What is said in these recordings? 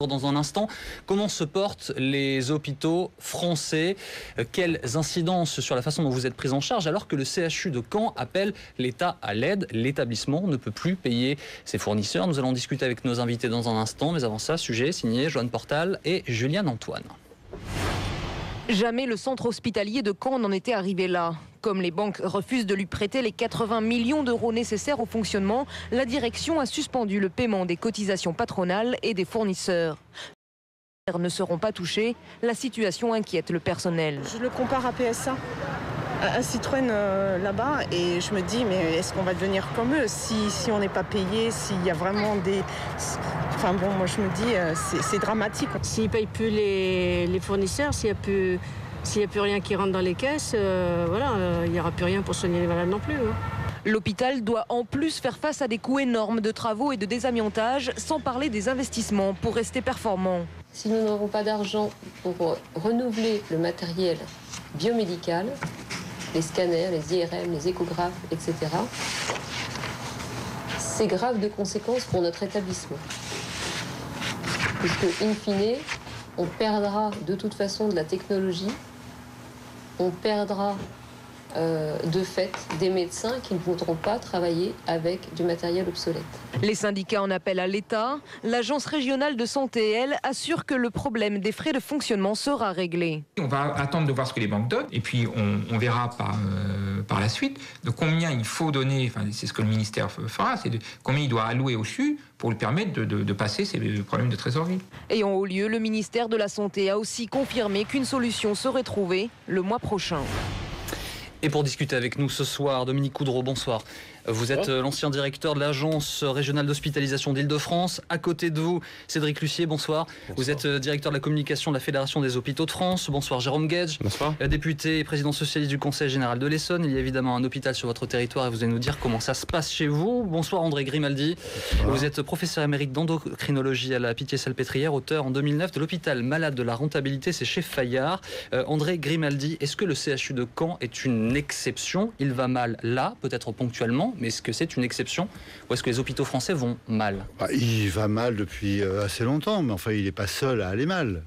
Dans un instant, comment se portent les hôpitaux français? Quelles incidences sur la façon dont vous êtes pris en charge alors que le CHU de Caen appelle l'État à l'aide? L'établissement ne peut plus payer ses fournisseurs. Nous allons discuter avec nos invités dans un instant, mais avant ça, sujet signé Joanne Portal et Juliane Antoine. Jamais le centre hospitalier de Caen n'en était arrivé là. Comme les banques refusent de lui prêter les 80 millions d'euros nécessaires au fonctionnement, la direction a suspendu le paiement des cotisations patronales et des fournisseurs. Les fournisseurs ne seront pas touchés, la situation inquiète le personnel. Je le compare à PSA, à Citroën là-bas, et je me dis, mais est-ce qu'on va devenir comme eux si on n'est pas payé, s'il y a vraiment des... Enfin bon, moi je me dis, c'est dramatique. S'ils ne payent plus les fournisseurs, s'il n'y a plus rien qui rentre dans les caisses, il n'y aura plus rien pour soigner les malades non plus. L'hôpital doit en plus faire face à des coûts énormes de travaux et de désamiantage, sans parler des investissements pour rester performant. Si nous n'aurons pas d'argent pour renouveler le matériel biomédical, les scanners, les IRM, les échographes, etc., c'est grave de conséquences pour notre établissement. Puisque, in fine, on perdra de toute façon de la technologie, on perdra de fait des médecins qui ne voudront pas travailler avec du matériel obsolète. Les syndicats en appellent à l'État. L'agence régionale de santé, elle, assure que le problème des frais de fonctionnement sera réglé. On va attendre de voir ce que les banques donnent et puis on verra par la suite de combien il faut donner, enfin, c'est ce que le ministère fera, c'est de combien il doit allouer au CHU pour lui permettre de passer ces problèmes de trésorerie. Et en haut lieu, le ministère de la Santé a aussi confirmé qu'une solution serait trouvée le mois prochain. Et pour discuter avec nous ce soir, Dominique Coudreau, bonsoir. Vous êtes l'ancien directeur de l'Agence régionale d'hospitalisation d'Île-de-France. À côté de vous, Cédric Lucier, bonsoir. Vous êtes directeur de la communication de la Fédération des hôpitaux de France. Bonsoir Jérôme Guedj. Bonsoir. Député et président socialiste du Conseil général de l'Essonne. Il y a évidemment un hôpital sur votre territoire et vous allez nous dire comment ça se passe chez vous. Bonsoir André Grimaldi. Bonsoir. Vous êtes professeur émérite d'endocrinologie à la Pitié-Salpêtrière, auteur en 2009 de l'hôpital malade de la rentabilité, c'est chez Fayard. André Grimaldi, est-ce que le CHU de Caen est une exception? Il va mal là, peut-être ponctuellement, mais est-ce que c'est une exception ou est-ce que les hôpitaux français vont mal? Il va mal depuis assez longtemps, mais enfin il n'est pas seul à aller mal.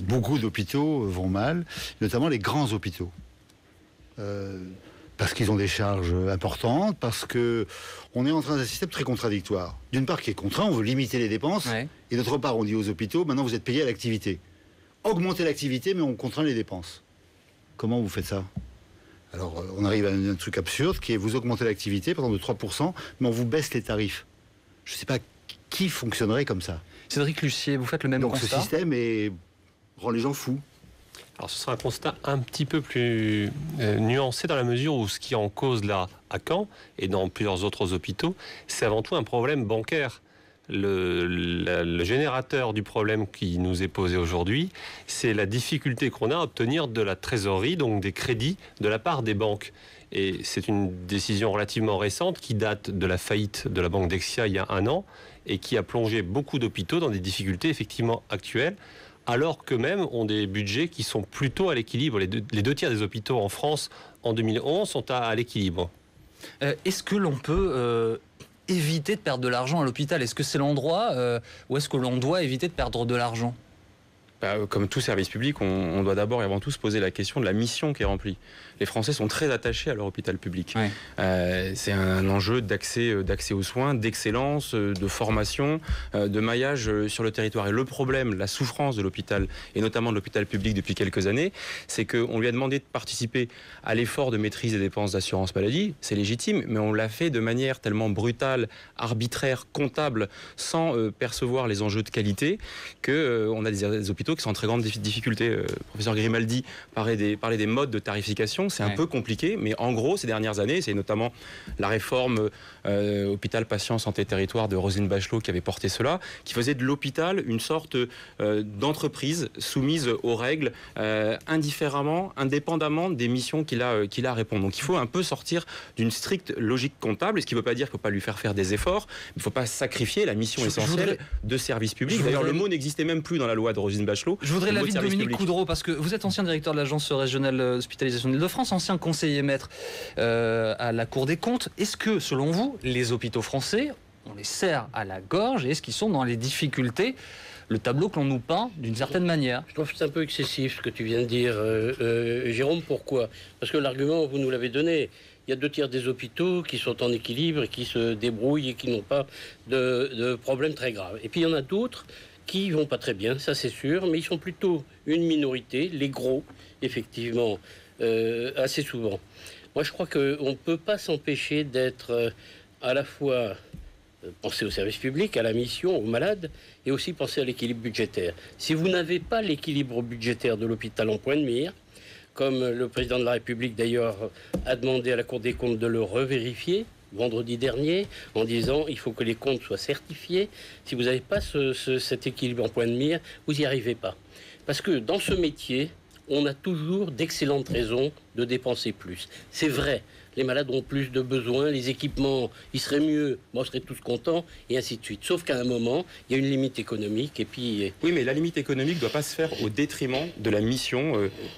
Beaucoup d'hôpitaux vont mal, notamment les grands hôpitaux. Parce qu'ils ont des charges importantes, parce qu'on est en train d'un système très contradictoire. D'une part qui est contraint, on veut limiter les dépenses, ouais. Et d'autre part on dit aux hôpitaux, maintenant vous êtes payés à l'activité. Augmentez l'activité, mais on contraint les dépenses. Comment vous faites ça? Alors, on arrive à un truc absurde qui est vous augmentez l'activité, par exemple, de 3%, mais on vous baisse les tarifs. Je ne sais pas qui fonctionnerait comme ça. Cédric Lucier, vous faites le même constat? Donc, ce système rend les gens fous. Alors, ce sera un constat un petit peu plus nuancé dans la mesure où ce qui est en cause là, à Caen, et dans plusieurs autres hôpitaux, c'est avant tout un problème bancaire. Le générateur du problème qui nous est posé aujourd'hui, c'est la difficulté qu'on a à obtenir de la trésorerie, donc des crédits de la part des banques. Et c'est une décision relativement récente qui date de la faillite de la banque Dexia il y a 1 an et qui a plongé beaucoup d'hôpitaux dans des difficultés effectivement actuelles, alors qu'eux-mêmes ont des budgets qui sont plutôt à l'équilibre. Les deux tiers des hôpitaux en France en 2011 sont à l'équilibre. Est-ce que l'on peut éviter de perdre de l'argent à l'hôpital? Est-ce que c'est l'endroit où est-ce que l'on doit éviter de perdre de l'argent? Comme tout service public, on doit d'abord et avant tout se poser la question de la mission qui est remplie. Les Français sont très attachés à leur hôpital public. Ouais. C'est un enjeu d'accès aux soins, d'excellence, de formation, de maillage sur le territoire. Et le problème, la souffrance de l'hôpital, et notamment de l'hôpital public depuis quelques années, c'est qu'on lui a demandé de participer à l'effort de maîtrise des dépenses d'assurance maladie. C'est légitime, mais on l'a fait de manière tellement brutale, arbitraire, comptable, sans percevoir les enjeux de qualité, qu'on a des hôpitaux qui sont en très grande difficulté. Le professeur Grimaldi parlait des modes de tarification. C'est un peu compliqué, mais en gros, ces dernières années, c'est notamment la réforme hôpital, patient, santé, territoire de Roselyne Bachelot qui avait porté cela, qui faisait de l'hôpital une sorte d'entreprise soumise aux règles, indifféremment, indépendamment des missions qu'il a à répondre. Donc il faut un peu sortir d'une stricte logique comptable, ce qui ne veut pas dire qu'il ne faut pas lui faire des efforts, mais il ne faut pas sacrifier la mission essentielle de service public. D'ailleurs, le mot n'existait même plus dans la loi de Roselyne Bachelot. Je voudrais l'avis de Dominique Coudreau, parce que vous êtes ancien directeur de l'Agence régionale d'hospitalisation d'Île-de-France, ancien conseiller maître à la Cour des comptes. Est-ce que, selon vous, les hôpitaux français on les serre à la gorge et est-ce qu'ils sont dans les difficultés, le tableau que l'on nous peint d'une certaine manière? Je trouve que c'est un peu excessif ce que tu viens de dire, Jérôme. Pourquoi? Parce que l'argument, vous nous l'avez donné. Il y a 2/3 des hôpitaux qui sont en équilibre et qui se débrouillent et qui n'ont pas de problèmes très graves. Et puis il y en a d'autres qui vont pas très bien, ça c'est sûr, mais ils sont plutôt une minorité, les gros, effectivement, assez souvent. Moi je crois qu'on ne peut pas s'empêcher d'être à la fois penser au service public, à la mission, aux malades, et aussi penser à l'équilibre budgétaire. Si vous n'avez pas l'équilibre budgétaire de l'hôpital en point de mire, comme le président de la République d'ailleurs a demandé à la Cour des comptes de le revérifier vendredi dernier, en disant il faut que les comptes soient certifiés. Si vous n'avez pas cet équilibre en point de mire, vous n'y arrivez pas. Parce que dans ce métier, on a toujours d'excellentes raisons de dépenser plus. C'est vrai. Les malades ont plus de besoins, les équipements, ils seraient mieux, moi, on serait tous contents, et ainsi de suite. Sauf qu'à un moment, il y a une limite économique, et puis... Oui, mais la limite économique ne doit pas se faire au détriment de la mission,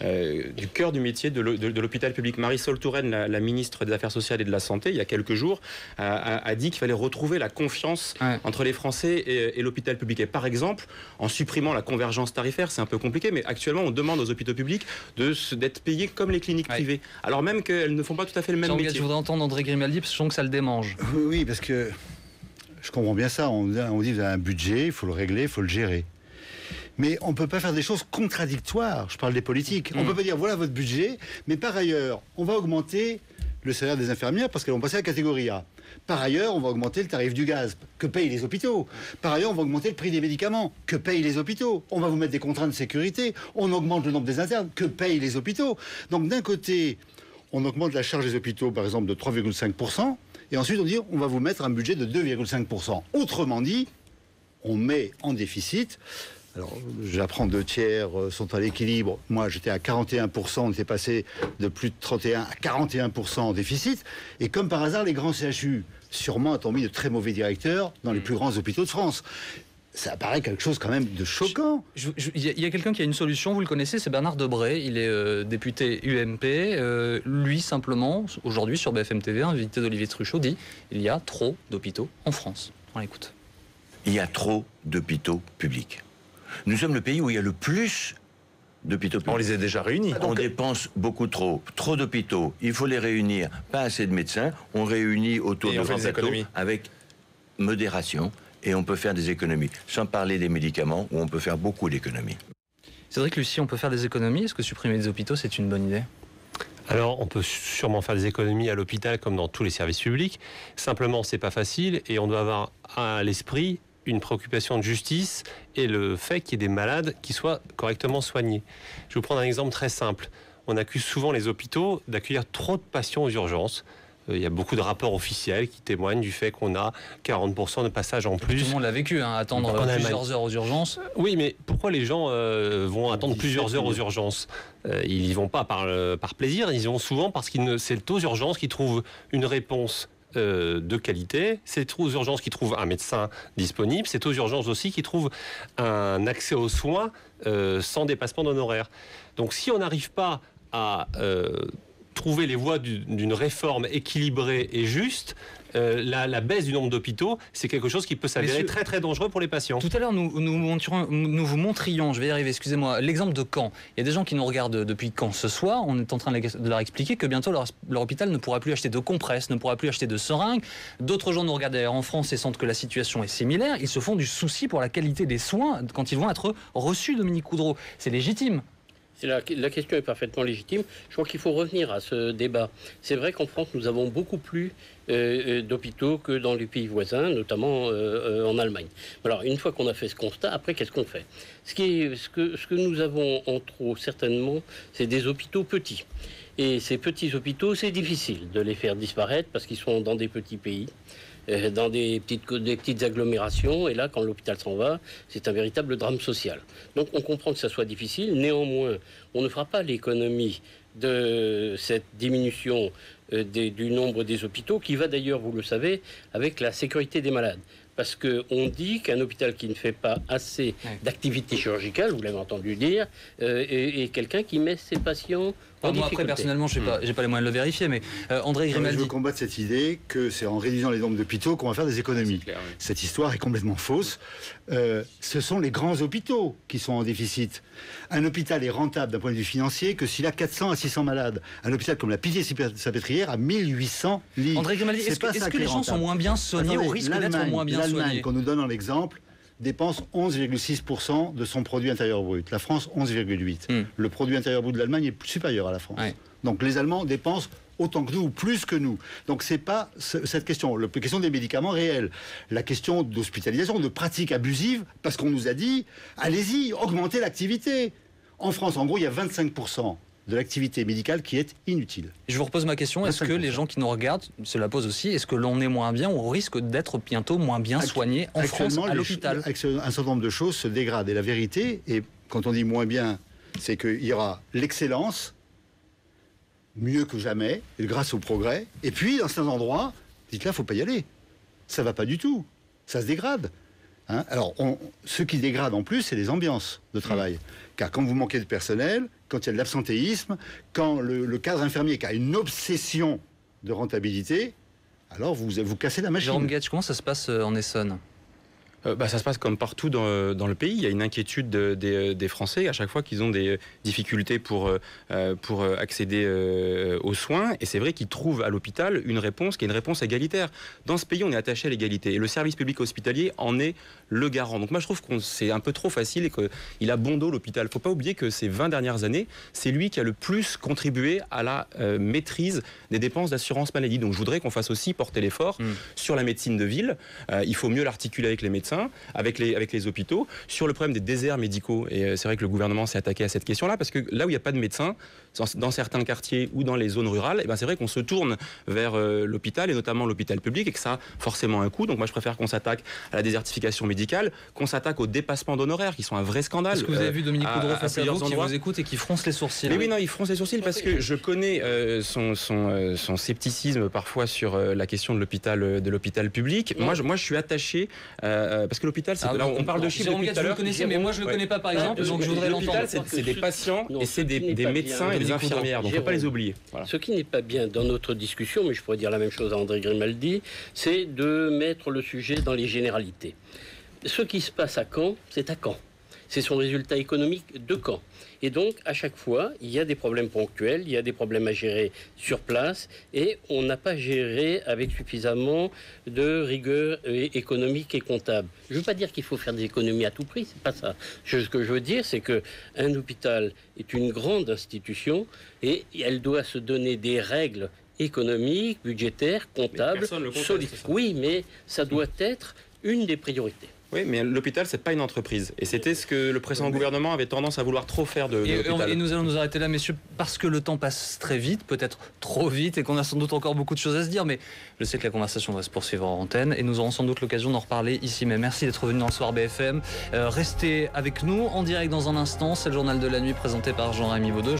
du cœur du métier de l'hôpital public. Marisol Touraine, la ministre des Affaires sociales et de la Santé, il y a quelques jours, a dit qu'il fallait retrouver la confiance entre les Français et l'hôpital public. Et par exemple, en supprimant la convergence tarifaire, c'est un peu compliqué, mais actuellement, on demande aux hôpitaux publics d'être payés comme les cliniques privées, alors même qu'elles ne font pas tout à fait le même métier. Je voudrais entendre André Grimaldi parce que je sens que ça le démange. Oui, parce que je comprends bien ça. On dit vous avez un budget, il faut le régler, il faut le gérer. Mais on ne peut pas faire des choses contradictoires. Je parle des politiques. On ne peut pas dire voilà votre budget, mais par ailleurs, on va augmenter le salaire des infirmières parce qu'elles vont passer à la catégorie A. Par ailleurs, on va augmenter le tarif du gaz, que payent les hôpitaux. Par ailleurs, on va augmenter le prix des médicaments, que payent les hôpitaux. On va vous mettre des contraintes de sécurité, on augmente le nombre des internes, que payent les hôpitaux. Donc d'un côté, on augmente la charge des hôpitaux, par exemple, de 3,5%, et ensuite on dit on va vous mettre un budget de 2,5%. Autrement dit, on met en déficit. Alors, j'apprends 2/3 sont à l'équilibre. Moi, j'étais à 41%, on était passé de plus de 31 à 41% en déficit. Et comme par hasard, les grands CHU, sûrement, ont mis de très mauvais directeurs dans les plus grands hôpitaux de France. Ça apparaît quelque chose quand même de choquant. Il y a quelqu'un qui a une solution, vous le connaissez, c'est Bernard Debré, il est député UMP. Lui, simplement, aujourd'hui sur BFM TV, invité d'Olivier Truchot, dit il y a trop d'hôpitaux en France. On l'écoute. Il y a trop d'hôpitaux publics. Nous sommes le pays où il y a le plus d'hôpitaux publics. On les a déjà réunis. On dépense beaucoup trop. Trop d'hôpitaux. Il faut les réunir. Pas assez de médecins. On réunit autour de grands plateaux avec modération. Et on peut faire des économies. Sans parler des médicaments, où on peut faire beaucoup d'économies. Cédric Lucie, on peut faire des économies. Est-ce que supprimer des hôpitaux, c'est une bonne idée? Alors, on peut sûrement faire des économies à l'hôpital comme dans tous les services publics. Simplement, c'est pas facile et on doit avoir à l'esprit une préoccupation de justice et le fait qu'il y ait des malades qui soient correctement soignés. Je vais vous prendre un exemple très simple. On accuse souvent les hôpitaux d'accueillir trop de patients aux urgences. Il y a beaucoup de rapports officiels qui témoignent du fait qu'on a 40% de passages en plus. Tout le monde l'a vécu, attendre plusieurs heures aux urgences. Oui, mais pourquoi les gens vont attendre plusieurs heures aux urgences? Ils n'y vont pas par plaisir, ils y vont souvent parce que c'est aux urgences qu'ils trouvent une réponse de qualité, c'est aux urgences qui trouvent un médecin disponible, c'est aux urgences aussi qui trouvent un accès aux soins sans dépassement d'honoraires. Donc si on n'arrive pas à trouver les voies d'une réforme équilibrée et juste, la baisse du nombre d'hôpitaux, c'est quelque chose qui peut s'avérer très très dangereux pour les patients. Tout à l'heure, nous vous montrions, je vais y arriver, excusez-moi, l'exemple de Caen. Il y a des gens qui nous regardent depuis Caen ce soir. On est en train de leur expliquer que bientôt leur hôpital ne pourra plus acheter de compresses, ne pourra plus acheter de seringues. D'autres gens nous regardent d'ailleurs en France et sentent que la situation est similaire. Ils se font du souci pour la qualité des soins quand ils vont être reçus, Dominique Coudreau. C'est légitime. La question est parfaitement légitime. Je crois qu'il faut revenir à ce débat. C'est vrai qu'en France, nous avons beaucoup plus d'hôpitaux que dans les pays voisins, notamment en Allemagne. Alors, une fois qu'on a fait ce constat, après, qu'est-ce qu'on fait? Ce que nous avons en trop, certainement, c'est des hôpitaux petits. Et ces petits hôpitaux, c'est difficile de les faire disparaître parce qu'ils sont dans des petits pays, dans des petites agglomérations. Et là, quand l'hôpital s'en va, c'est un véritable drame social. Donc on comprend que ça soit difficile. Néanmoins, on ne fera pas l'économie de cette diminution du nombre des hôpitaux, qui va d'ailleurs, vous le savez, avec la sécurité des malades. Parce qu'on dit qu'un hôpital qui ne fait pas assez d'activité chirurgicale, vous l'avez entendu dire, est quelqu'un qui met ses patients Moi, après, personnellement, je n'ai pas les moyens de le vérifier, mais André Grimaldi... Je veux combattre cette idée que c'est en réduisant les nombres d'hôpitaux qu'on va faire des économies. Clair, oui. Cette histoire est complètement fausse. Ce sont les grands hôpitaux qui sont en déficit. Un hôpital est rentable d'un point de vue financier que s'il a 400 à 600 malades. Un hôpital comme la Pitié-Salpêtrière a 1800 lits. André Grimaldi, est-ce que les gens sont moins bien soignés, au risque d'être moins bien soignés? L'Allemagne, qu'on nous donne en exemple, dépense 11,6% de son produit intérieur brut. La France, 11,8%. Le produit intérieur brut de l'Allemagne est supérieur à la France. Ouais. Donc les Allemands dépensent autant que nous, ou plus que nous. Donc c'est pas cette question. La question des médicaments réels, la question d'hospitalisation, de pratiques abusives, parce qu'on nous a dit, allez-y, augmentez l'activité. En France, en gros, il y a 25% de l'activité médicale qui est inutile. Je vous repose ma question, est-ce que les gens qui nous regardent se la posent aussi, est-ce que l'on est moins bien, ou on risque d'être bientôt moins bien soigné en France à l'hôpital? Un certain nombre de choses se dégradent. Et la vérité, et quand on dit moins bien, c'est qu'il y aura l'excellence, mieux que jamais, grâce au progrès. Et puis, dans certains endroits, dites là, il ne faut pas y aller. Ça ne va pas du tout. Ça se dégrade. Hein? Alors, ce qui dégrade en plus, c'est les ambiances de travail. Car quand vous manquez de personnel, quand il y a de l'absentéisme, quand le cadre infirmier qui a une obsession de rentabilité, alors vous cassez la machine. Jérôme Guedj, comment ça se passe en Essonne? Ça se passe comme partout dans le pays. Il y a une inquiétude des Français à chaque fois qu'ils ont des difficultés pour accéder aux soins. Et c'est vrai qu'ils trouvent à l'hôpital une réponse qui est une réponse égalitaire. Dans ce pays, on est attaché à l'égalité. Et le service public hospitalier en est le garant. Donc moi, je trouve que c'est un peu trop facile et qu'il a bon dos, l'hôpital. Il ne faut pas oublier que ces 20 dernières années, c'est lui qui a le plus contribué à la maîtrise des dépenses d'assurance maladie. Donc je voudrais qu'on fasse aussi porter l'effort sur la médecine de ville. Il faut mieux l'articuler avec les médecins, avec les hôpitaux, sur le problème des déserts médicaux. Et c'est vrai que le gouvernement s'est attaqué à cette question-là, parce que là où il n'y a pas de médecins, dans certains quartiers ou dans les zones rurales, c'est vrai qu'on se tourne vers l'hôpital, et notamment l'hôpital public, et que ça a forcément un coût. Donc moi je préfère qu'on s'attaque à la désertification médicale, qu'on s'attaque aux dépassements d'honoraires, qui sont un vrai scandale. Est-ce que vous avez vu Dominique Coudreau face à vous, qui vous écoute et qui fronce les sourcils? Mais oui, non, il fronce les sourcils parce que je connais son scepticisme parfois sur la question de l'hôpital public. Moi je suis attaché... parce que l'hôpital, on parle de chiffres depuis tout à l'heure. Vous le connaissez, mais moi je ne le connais pas par exemple, donc je voudrais l'entendre. L'hôpital, c'est des patients et c'est des médecins et des infirmières, donc il ne faut pas les oublier. Voilà. Ce qui n'est pas bien dans notre discussion, mais je pourrais dire la même chose à André Grimaldi, c'est de mettre le sujet dans les généralités. Ce qui se passe à Caen, c'est à Caen. C'est son résultat économique de Caen. Et donc, à chaque fois, il y a des problèmes ponctuels, il y a des problèmes à gérer sur place, et on n'a pas géré avec suffisamment de rigueur économique et comptable. Je ne veux pas dire qu'il faut faire des économies à tout prix, c'est pas ça. Ce que je veux dire, c'est qu'un hôpital est une grande institution, et elle doit se donner des règles économiques, budgétaires, comptables, solides. Oui, mais ça doit être une des priorités. Oui, mais l'hôpital, c'est pas une entreprise. Et c'était ce que le précédent gouvernement avait tendance à vouloir trop faire de l'hôpital. Et nous allons nous arrêter là, messieurs, parce que le temps passe très vite, peut-être trop vite, et qu'on a sans doute encore beaucoup de choses à se dire. Mais je sais que la conversation va se poursuivre en antenne, et nous aurons sans doute l'occasion d'en reparler ici. Mais merci d'être venu dans le Soir BFM. Restez avec nous en direct dans un instant. C'est le journal de la nuit présenté par Jean-Rémy Baudot.